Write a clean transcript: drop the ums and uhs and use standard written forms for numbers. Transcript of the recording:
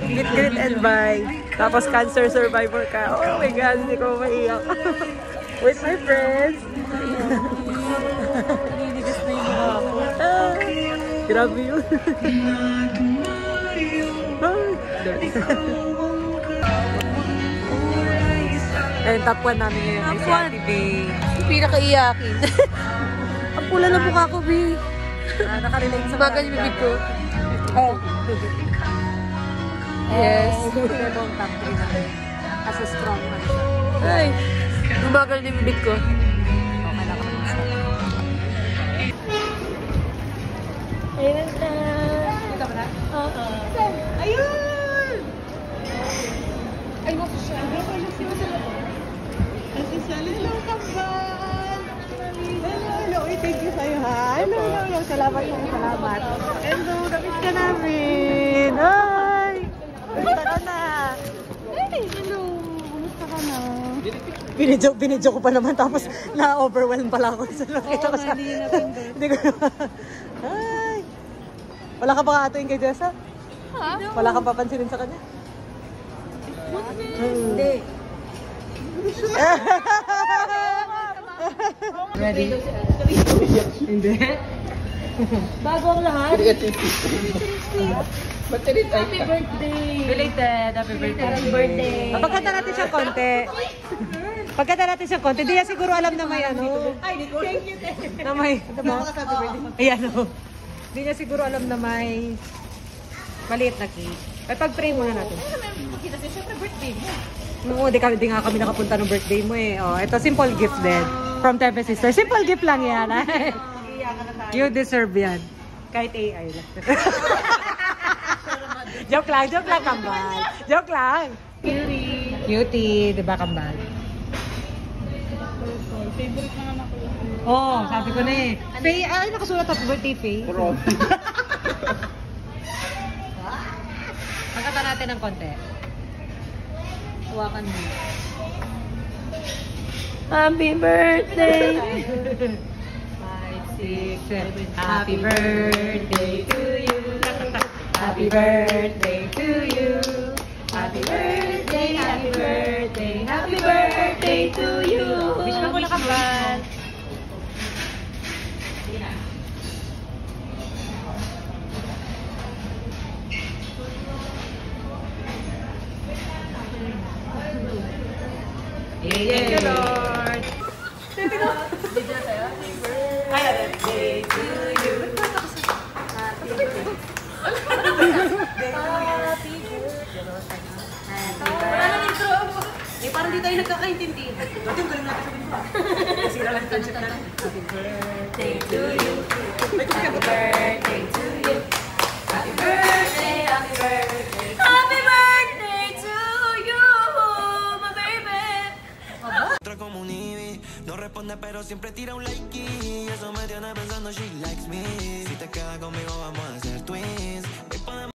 Meet, greet, and bye. Tapos cancer survivor ka. Oh my God, hindi ko maiyak. With my friends. Niligas na yung mukha ko. Grabe yun. And top 1 namin ngayon ay si Ate Bay. Pinakaiyakin. Ang pula na mukha ko, B. Nakarelate sa Bagal yung bibig ko. Oh. Yes. Ito ang top 3 namin. As a strong man siya. Ay. Bumagal yung bibig ko. Okay lang ako naman siya. Ayun na. Ito ba na? Oo. Ayun! Ay, wako siya. Hello, kambal! Hello. Thank you sa'yo, ha? Hello. Salamat. Hello, kapit ka namin. Ay! Kumusta ka na? Hello. Kumusta ka na? Binidyo ko pa naman tapos na-overwhelm pala ako sa nakita ko siya. Hindi ko naman. Ay! Wala ka ba katuin kay Jessa? Ha? Wala kang papansinin sa kanya? Hindi. Ready? Hindi. Bago ang lahat. Happy birthday. Belated. Happy birthday. Happy birthday. Pagkata natin siya konti. Di niya siguro alam na may ano. Ay, thank you. Na may, ayan o. Di niya siguro alam na may maliit na cake. Ay, pag-pray muna natin. Kita siya, syempre birthday mo. Oo, di nga kami nakapunta ng birthday mo eh. Oh, ito, simple gift din. From Tepe Sister. Simple gift lang yan. You deserve yan. Kahit AI lang. Joke lang, kambal. Joke lang. Cutie, di ba, kambal? Favorite naman ako. Oo, sabi ko na eh. Faye, ay, nakasulat happy birthday, Faye. Pagkata natin ng konti. Hawakan mo. Happy birthday. 5, 6, 7. Happy birthday to you. Happy birthday to you. Happy birthday, happy birthday, happy birthday to you. Wish mo muna kambal. Thank you, Lord. Happy birthday to you. Happy birthday. Eh, parang di tayo nagkakaintindi. Dati yung galing natin sa pinto. Sira lang yung concept natin. Happy birthday to you. Happy birthday to you. Happy birthday, happy birthday. Happy birthday to you, my baby. Como un Ivy, no responde pero siempre tira un like y eso me tiene pensando she likes me. Si te quedas conmigo vamos a hacer twins.